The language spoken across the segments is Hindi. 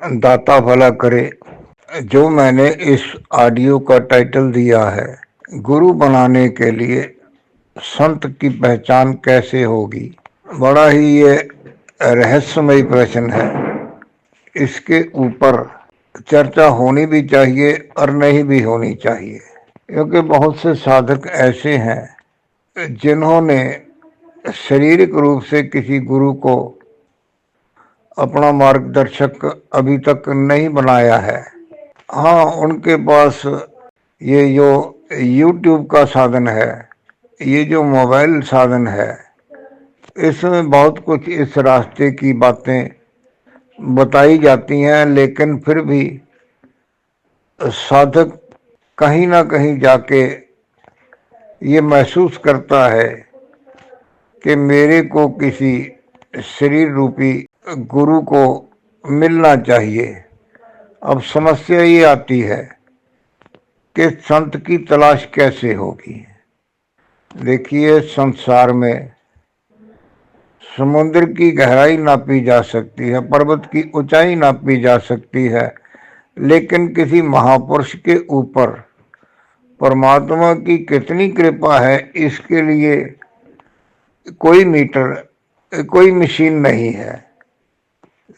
दाता भला करे। जो मैंने इस ऑडियो का टाइटल दिया है, गुरु बनाने के लिए संत की पहचान कैसे होगी, बड़ा ही ये रहस्यमय प्रश्न है। इसके ऊपर चर्चा होनी भी चाहिए और नहीं भी होनी चाहिए, क्योंकि बहुत से साधक ऐसे हैं जिन्होंने शारीरिक रूप से किसी गुरु को अपना मार्गदर्शक अभी तक नहीं बनाया है। हाँ, उनके पास ये जो YouTube का साधन है, ये जो मोबाइल साधन है, इसमें बहुत कुछ इस रास्ते की बातें बताई जाती हैं, लेकिन फिर भी साधक कहीं ना कहीं जाके ये महसूस करता है कि मेरे को किसी शरीर रूपी गुरु को मिलना चाहिए। अब समस्या ये आती है कि संत की तलाश कैसे होगी। देखिए, संसार में समुद्र की गहराई नापी जा सकती है, पर्वत की ऊंचाई नापी जा सकती है, लेकिन किसी महापुरुष के ऊपर परमात्मा की कितनी कृपा है, इसके लिए कोई मीटर, कोई मशीन नहीं है।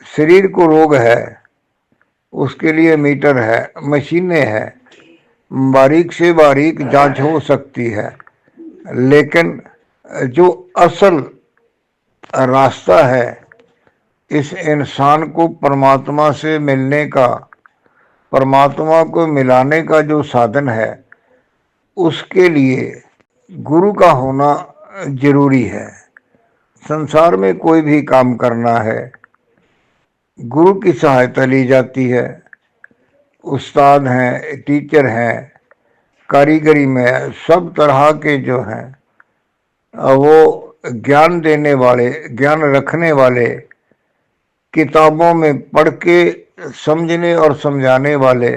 शरीर को रोग है, उसके लिए मीटर है, मशीनें हैं, बारीक से बारीक जांच हो सकती है, लेकिन जो असल रास्ता है इस इंसान को परमात्मा से मिलने का, परमात्मा को मिलाने का जो साधन है, उसके लिए गुरु का होना जरूरी है। संसार में कोई भी काम करना है, गुरु की सहायता ली जाती है। उस्ताद हैं, टीचर हैं, कारीगरी में सब तरह के जो हैं वो ज्ञान देने वाले, ज्ञान रखने वाले, किताबों में पढ़ के समझने और समझाने वाले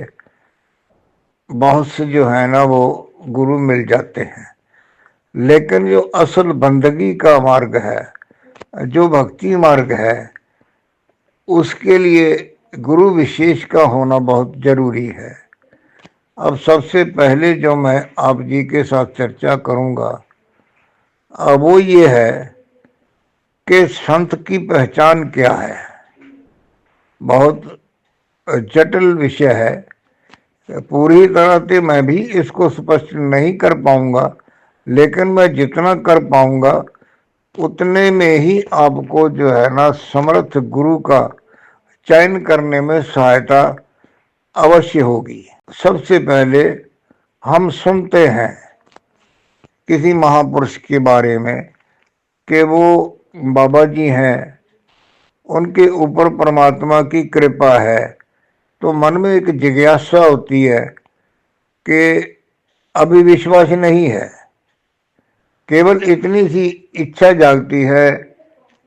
बहुत से जो है ना वो गुरु मिल जाते हैं। लेकिन जो असल बंदगी का मार्ग है, जो भक्ति मार्ग है, उसके लिए गुरु विशेष का होना बहुत जरूरी है। अब सबसे पहले जो मैं आप जी के साथ चर्चा करूंगा अब वो ये है कि संत की पहचान क्या है। बहुत जटिल विषय है, पूरी तरह से मैं भी इसको स्पष्ट नहीं कर पाऊंगा, लेकिन मैं जितना कर पाऊंगा उतने में ही आपको जो है ना समर्थ गुरु का चयन करने में सहायता अवश्य होगी। सबसे पहले हम सुनते हैं किसी महापुरुष के बारे में कि वो बाबा जी हैं, उनके ऊपर परमात्मा की कृपा है, तो मन में एक जिज्ञासा होती है कि अभी विश्वास नहीं है, केवल इतनी सी इच्छा जागती है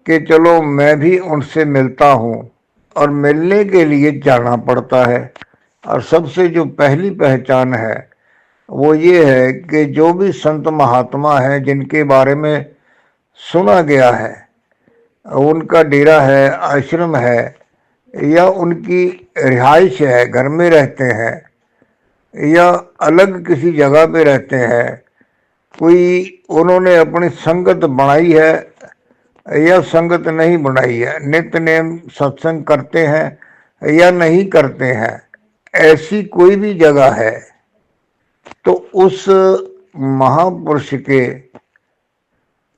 कि चलो मैं भी उनसे मिलता हूँ। और मिलने के लिए जाना पड़ता है। और सबसे जो पहली पहचान है वो ये है कि जो भी संत महात्मा हैं जिनके बारे में सुना गया है, उनका डेरा है, आश्रम है, या उनकी रिहाइश है, घर में रहते हैं या अलग किसी जगह पे रहते हैं, कोई उन्होंने अपनी संगत बनाई है या संगत नहीं बनाई है, नित्य नेम सत्संग करते हैं या नहीं करते हैं, ऐसी कोई भी जगह है तो उस महापुरुष के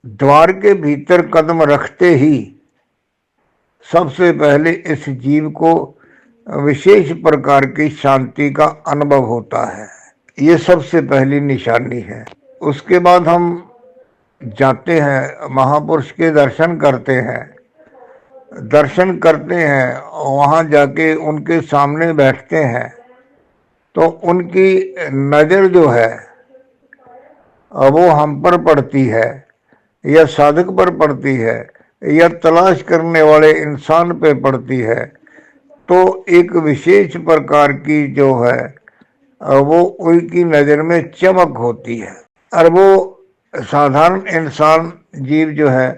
द्वार के भीतर कदम रखते ही सबसे पहले इस जीव को विशेष प्रकार की शांति का अनुभव होता है। ये सबसे पहली निशानी है। उसके बाद हम जाते हैं, महापुरुष के दर्शन करते हैं, दर्शन करते हैं, वहाँ जाके उनके सामने बैठते हैं, तो उनकी नज़र जो है वो हम पर पड़ती है या साधक पर पड़ती है या तलाश करने वाले इंसान पे पड़ती है, तो एक विशेष प्रकार की जो है वो उनकी नज़र में चमक होती है। और वो साधारण इंसान जीव जो है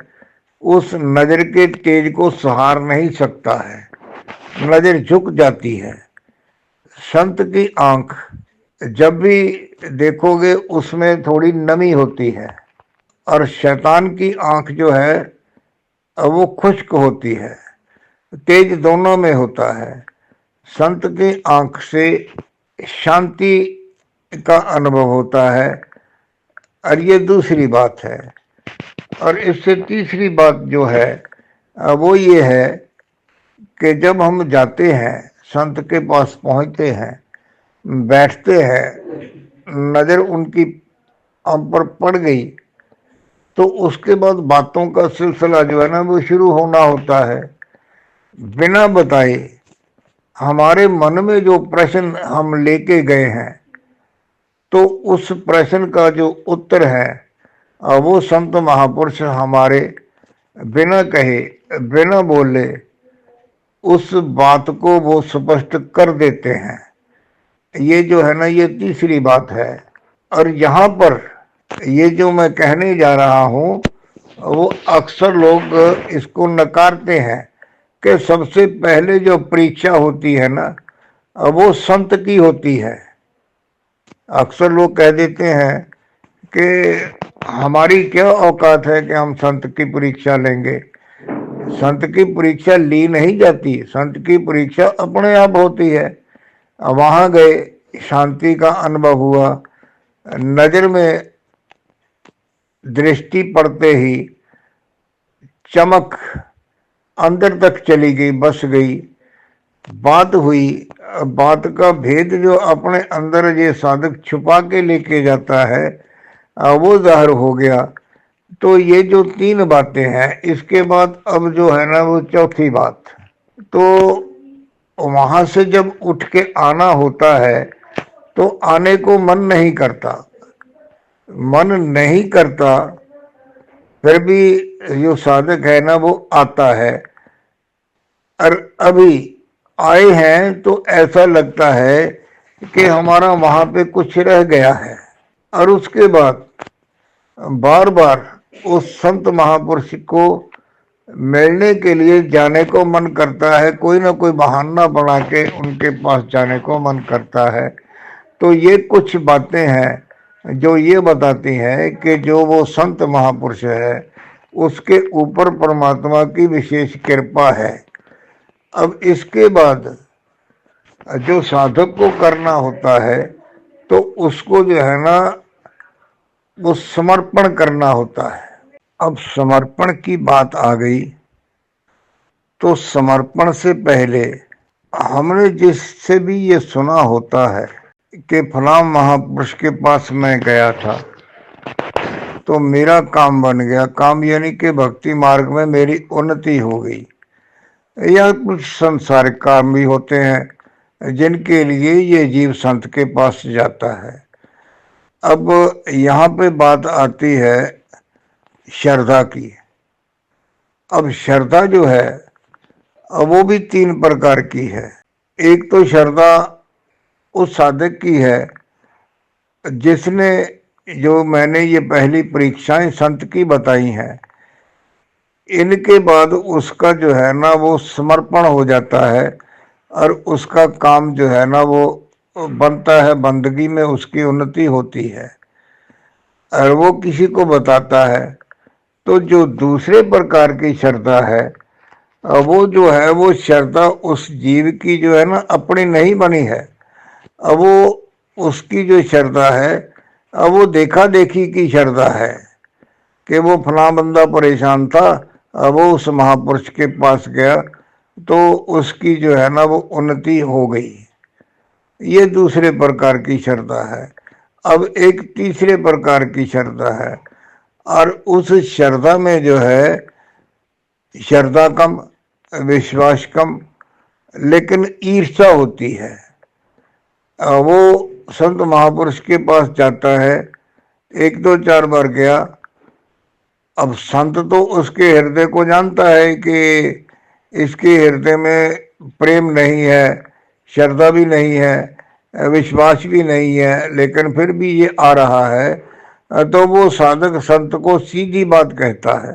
उस नज़र के तेज को सहार नहीं सकता है। नजर झुक जाती है। संत की आंख जब भी देखोगे उसमें थोड़ी नमी होती है, और शैतान की आंख जो है वो खुश्क होती है, तेज दोनों में होता है। संत की आंख से शांति का अनुभव होता है, और ये दूसरी बात है। और इससे तीसरी बात जो है वो ये है कि जब हम जाते हैं, संत के पास पहुंचते हैं, बैठते हैं, नजर उनकी हम पर पड़ गई, तो उसके बाद बातों का सिलसिला जो है ना वो शुरू होना होता है। बिना बताए हमारे मन में जो प्रश्न हम लेके गए हैं, तो उस प्रश्न का जो उत्तर है वो संत महापुरुष हमारे बिना कहे, बिना बोले उस बात को वो स्पष्ट कर देते हैं। ये जो है ना ये तीसरी बात है। और यहाँ पर ये जो मैं कहने जा रहा हूँ वो अक्सर लोग इसको नकारते हैं कि सबसे पहले जो परीक्षा होती है ना वो संत की होती है। अक्सर लोग कह देते हैं कि हमारी क्या औकात है कि हम संत की परीक्षा लेंगे। संत की परीक्षा ली नहीं जाती, संत की परीक्षा अपने आप होती है। वहां गए, शांति का अनुभव हुआ, नजर में दृष्टि पड़ते ही चमक अंदर तक चली गई, बस गई, बात हुई, बात का भेद जो अपने अंदर ये साधक छुपा के लेके जाता है वो जाहिर हो गया। तो ये जो तीन बातें हैं, इसके बाद अब जो है ना वो चौथी बात। तो वहां से जब उठ के आना होता है तो आने को मन नहीं करता, मन नहीं करता, फिर भी जो साधक है ना वो आता है। और अभी आए हैं तो ऐसा लगता है कि हमारा वहां पे कुछ रह गया है। और उसके बाद बार बार उस संत महापुरुष को मिलने के लिए जाने को मन करता है, कोई ना कोई बहाना बना के उनके पास जाने को मन करता है। तो ये कुछ बातें हैं जो ये बताती हैं कि जो वो संत महापुरुष है उसके ऊपर परमात्मा की विशेष कृपा है। अब इसके बाद जो साधक को करना होता है तो उसको जो है ना वो समर्पण करना होता है। अब समर्पण की बात आ गई, तो समर्पण से पहले हमने जिससे भी ये सुना होता है कि फलां महापुरुष के पास मैं गया था तो मेरा काम बन गया, काम यानी कि भक्ति मार्ग में मेरी उन्नति हो गई, या कुछ संसारिक काम भी होते हैं जिनके लिए ये जीव संत के पास जाता है। अब यहाँ पे बात आती है श्रद्धा की। अब श्रद्धा जो है वो भी तीन प्रकार की है। एक तो श्रद्धा उस साधक की है जिसने, जो मैंने ये पहली परीक्षाएं संत की बताई हैं, इनके बाद उसका जो है ना वो समर्पण हो जाता है और उसका काम जो है ना वो बनता है, बंदगी में उसकी उन्नति होती है और वो किसी को बताता है। तो जो दूसरे प्रकार की श्रद्धा है वो जो है वो श्रद्धा उस जीव की जो है ना अपनी नहीं बनी है। अब वो उसकी जो श्रद्धा है अब वो देखा देखी की श्रद्धा है कि वो फला बंदा परेशान था, अब वो उस महापुरुष के पास गया तो उसकी जो है ना वो उन्नति हो गई। ये दूसरे प्रकार की श्रद्धा है। अब एक तीसरे प्रकार की श्रद्धा है, और उस श्रद्धा में जो है श्रद्धा कम, विश्वास कम, लेकिन ईर्ष्या होती है। वो संत महापुरुष के पास जाता है, एक दो चार बार गया। अब संत तो उसके हृदय को जानता है कि इसके हृदय में प्रेम नहीं है, श्रद्धा भी नहीं है, विश्वास भी नहीं है, लेकिन फिर भी ये आ रहा है। तो वो साधक संत को सीधी बात कहता है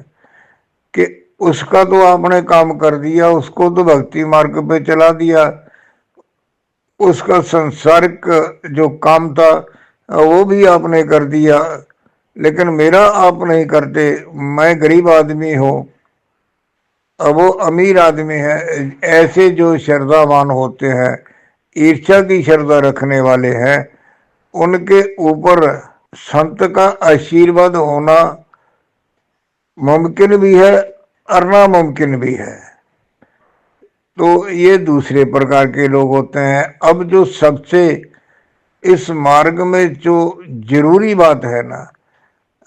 कि उसका तो आपने काम कर दिया, उसको तो भक्ति मार्ग पे चला दिया, उसका संसारिक जो काम था वो भी आपने कर दिया, लेकिन मेरा आप नहीं करते। मैं गरीब आदमी हूँ, अब वो अमीर आदमी है। ऐसे जो श्रद्धावान होते हैं, ईर्ष्या की श्रद्धा रखने वाले हैं, उनके ऊपर संत का आशीर्वाद होना मुमकिन भी है और नामुमकिन भी है। तो ये दूसरे प्रकार के लोग होते हैं। अब जो सबसे इस मार्ग में जो जरूरी बात है ना,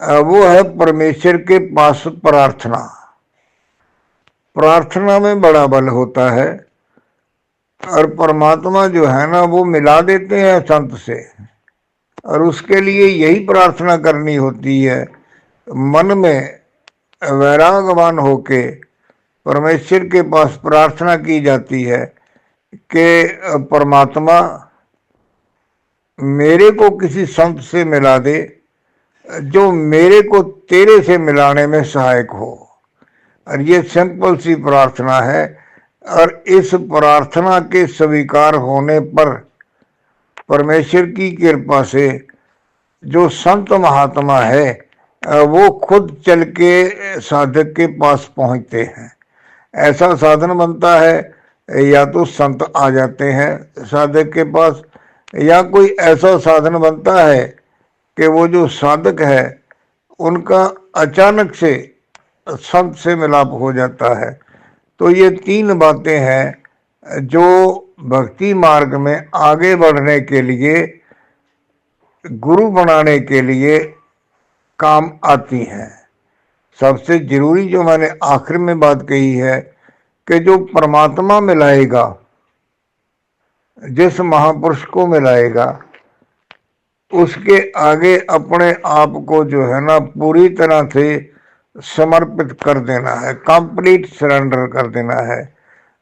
वो है परमेश्वर के पास प्रार्थना। प्रार्थना में बड़ा बल होता है, और परमात्मा जो है ना वो मिला देते हैं संत से, और उसके लिए यही प्रार्थना करनी होती है। मन में वैरागवान होके परमेश्वर के पास प्रार्थना की जाती है कि परमात्मा मेरे को किसी संत से मिला दे जो मेरे को तेरे से मिलाने में सहायक हो। और ये सिंपल सी प्रार्थना है, और इस प्रार्थना के स्वीकार होने पर परमेश्वर की कृपा से जो संत महात्मा है वो खुद चल के साधक के पास पहुंचते हैं। ऐसा साधन बनता है, या तो संत आ जाते हैं साधक के पास, या कोई ऐसा साधन बनता है कि वो जो साधक है उनका अचानक से संत से मिलाप हो जाता है। तो ये तीन बातें हैं जो भक्ति मार्ग में आगे बढ़ने के लिए, गुरु बनाने के लिए काम आती हैं। सबसे जरूरी जो मैंने आखिर में बात कही है कि जो परमात्मा मिलाएगा, जिस महापुरुष को मिलाएगा, उसके आगे अपने आप को जो है ना पूरी तरह से समर्पित कर देना है, कंप्लीट सरेंडर कर देना है।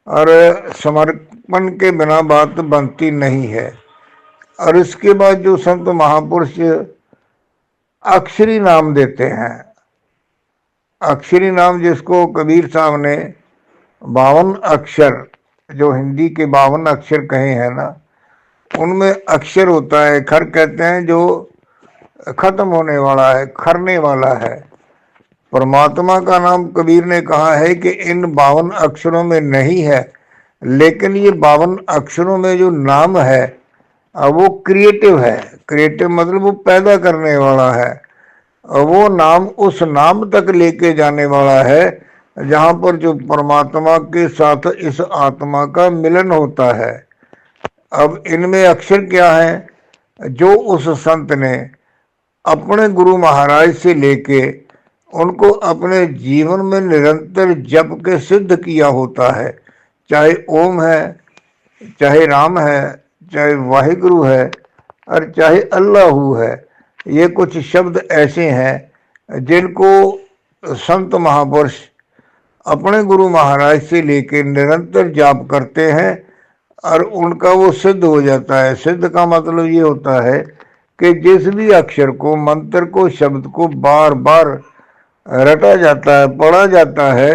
और समर्पण के बिना बात बनती नहीं है। और इसके बाद जो संत महापुरुष अक्षरी नाम देते हैं, अक्षरी नाम जिसको कबीर साहब ने 52 अक्षर, जो हिंदी के 52 अक्षर कहे हैं ना, उनमें अक्षर होता है, खर कहते हैं, जो खत्म होने वाला है, खरने वाला है। परमात्मा का नाम कबीर ने कहा है कि इन 52 अक्षरों में नहीं है, लेकिन ये 52 अक्षरों में जो नाम है वो क्रिएटिव है। क्रिएटिव मतलब वो पैदा करने वाला है, वो नाम उस नाम तक लेके जाने वाला है जहां पर जो परमात्मा के साथ इस आत्मा का मिलन होता है। अब इनमें अक्षर क्या है जो उस संत ने अपने गुरु महाराज से लेके उनको अपने जीवन में निरंतर जप के सिद्ध किया होता है। चाहे ओम है, चाहे राम है, चाहे वाहिगुरु है, और चाहे अल्लाहू है। ये कुछ शब्द ऐसे हैं जिनको संत महापुरुष अपने गुरु महाराज से लेकर निरंतर जाप करते हैं, और उनका वो सिद्ध हो जाता है। सिद्ध का मतलब ये होता है कि जिस भी अक्षर को, मंत्र को, शब्द को बार बार रटा जाता है, पढ़ा जाता है,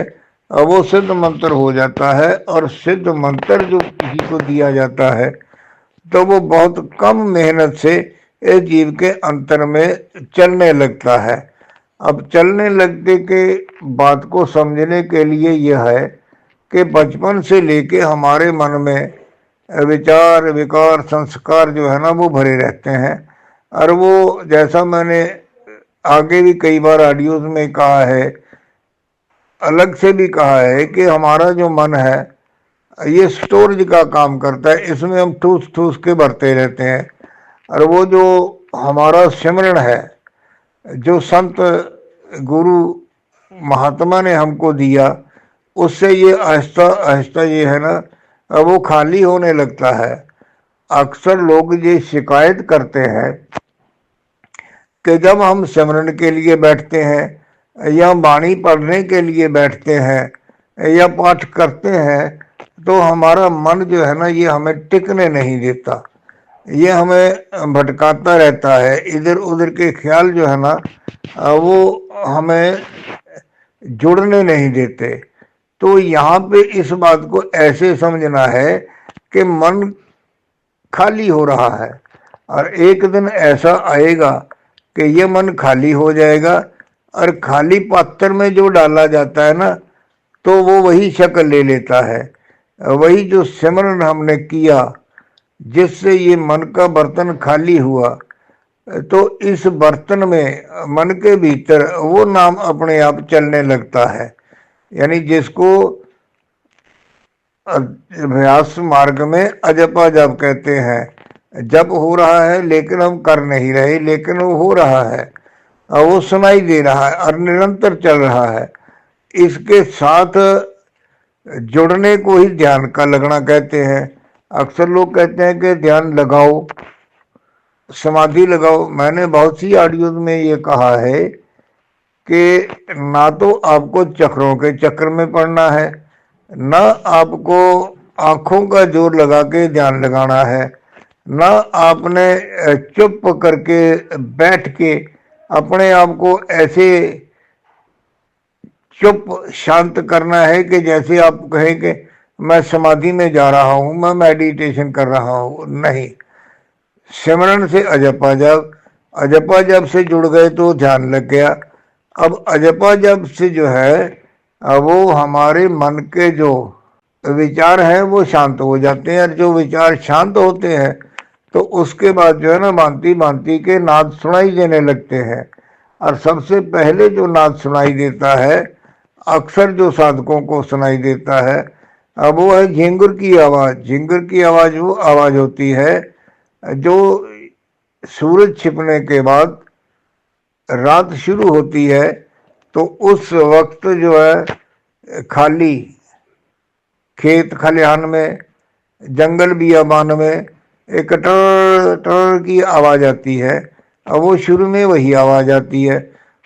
वो सिद्ध मंत्र हो जाता है। और सिद्ध मंत्र जो किसी को दिया जाता है तो वो बहुत कम मेहनत से इस जीव के अंतर में चलने लगता है। अब चलने लगने के बात को समझने के लिए यह है कि बचपन से लेके हमारे मन में विचार, विकार, संस्कार जो है ना वो भरे रहते हैं। और वो, जैसा मैंने आगे भी कई बार ऑडियोज में कहा है, अलग से भी कहा है, कि हमारा जो मन है ये स्टोरेज का काम करता है। इसमें हम ठूस ठूस के भरते रहते हैं। और वो जो हमारा सिमरण है, जो संत गुरु महात्मा ने हमको दिया, उससे ये आहिस्ता आहिस्ता ये है ना वो खाली होने लगता है। अक्सर लोग ये शिकायत करते हैं कि जब हम सिमरन के लिए बैठते हैं या वाणी पढ़ने के लिए बैठते हैं या पाठ करते हैं तो हमारा मन जो है ना ये हमें टिकने नहीं देता, ये हमें भटकाता रहता है। इधर उधर के ख्याल जो है ना वो हमें जुड़ने नहीं देते। तो यहाँ पे इस बात को ऐसे समझना है कि मन खाली हो रहा है, और एक दिन ऐसा आएगा कि ये मन खाली हो जाएगा, और खाली पात्र में जो डाला जाता है ना, तो वो वही शक्ल ले लेता है। वही जो सिमरन हमने किया जिससे ये मन का बर्तन खाली हुआ, तो इस बर्तन में मन के भीतर वो नाम अपने आप चलने लगता है। यानी जिसको अभ्यास मार्ग में अजपा जप कहते हैं। जप हो रहा है लेकिन हम कर नहीं रहे, लेकिन वो हो रहा है और वो सुनाई दे रहा है और निरंतर चल रहा है। इसके साथ जुड़ने को ही ध्यान का लगना कहते हैं। अक्सर लोग कहते हैं कि ध्यान लगाओ, समाधि लगाओ। मैंने बहुत सी ऑडियोज में ये कहा है कि ना तो आपको चक्रों के चक्कर में पड़ना है, ना आपको आंखों का जोर लगा के ध्यान लगाना है, ना आपने चुप करके बैठ के अपने आप को ऐसे चुप शांत करना है कि जैसे आप कहें कि मैं समाधि में जा रहा हूं, मैं मेडिटेशन कर रहा हूं। नहीं, सिमरन से अजपा जप, अजपा जप से जुड़ गए तो ध्यान लग गया। अब अजपा जप से जो है वो हमारे मन के जो विचार हैं वो शांत हो जाते हैं, और जो विचार शांत होते हैं तो उसके बाद जो है ना भांति भांति के नाद सुनाई देने लगते हैं। और सबसे पहले जो नाद सुनाई देता है, अक्सर जो साधकों को सुनाई देता है, अब वो है झिंगुर की आवाज़। झिंगुर की आवाज़ वो आवाज़ होती है जो सूरज छिपने के बाद रात शुरू होती है, तो उस वक्त जो है खाली खेत खलिहान में, जंगल बियाबान में एक टर टर की आवाज़ आती है। अब वो शुरू में वही आवाज़ आती है,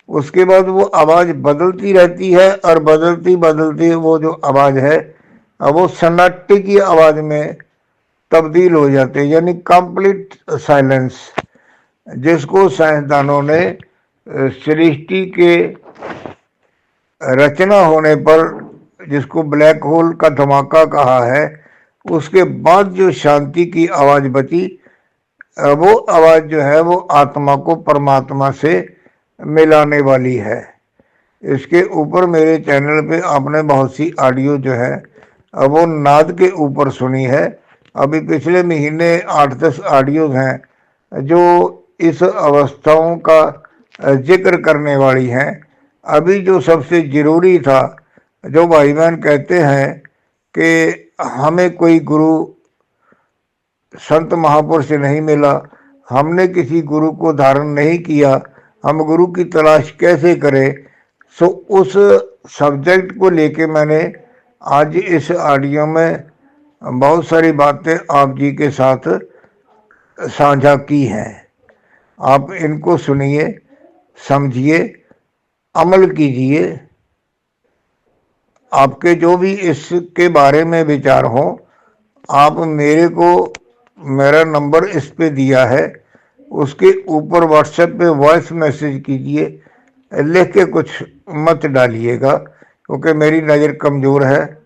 उसके बाद वो आवाज़ बदलती रहती है, और बदलती बदलती वो जो आवाज़ है अब वो सन्नाटे की आवाज़ में तब्दील हो जाते हैं, यानी कंप्लीट साइलेंस, जिसको साइंसदानों ने सृष्टि के रचना होने पर जिसको ब्लैक होल का धमाका कहा है, उसके बाद जो शांति की आवाज़ बची, वो आवाज़ जो है वो आत्मा को परमात्मा से मिलाने वाली है। इसके ऊपर मेरे चैनल पे आपने बहुत सी ऑडियो जो है वो नाद के ऊपर सुनी है। अभी पिछले महीने 8-10 ऑडियोज हैं जो इस अवस्थाओं का जिक्र करने वाली हैं। अभी जो सबसे ज़रूरी था, जो भाई बहन कहते हैं कि हमें कोई गुरु संत महापुरुष से नहीं मिला, हमने किसी गुरु को धारण नहीं किया, हम गुरु की तलाश कैसे करें, सो उस सब्जेक्ट को लेके मैंने आज इस ऑडियो में बहुत सारी बातें आप जी के साथ साझा की हैं। आप इनको सुनिए, समझिए, अमल कीजिए। आपके जो भी इसके बारे में विचार हो, आप मेरे को, मेरा नंबर इस पे दिया है, उसके ऊपर व्हाट्सएप पे वॉइस मैसेज कीजिए। लिख के कुछ मत डालिएगा, क्योंकि मेरी नज़र कमज़ोर है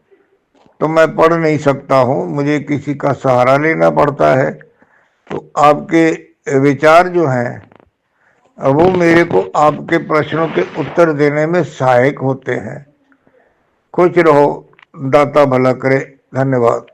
तो मैं पढ़ नहीं सकता हूँ, मुझे किसी का सहारा लेना पड़ता है। तो आपके विचार जो हैं वो मेरे को आपके प्रश्नों के उत्तर देने में सहायक होते हैं। खुश रहो, दाता भला करे। धन्यवाद।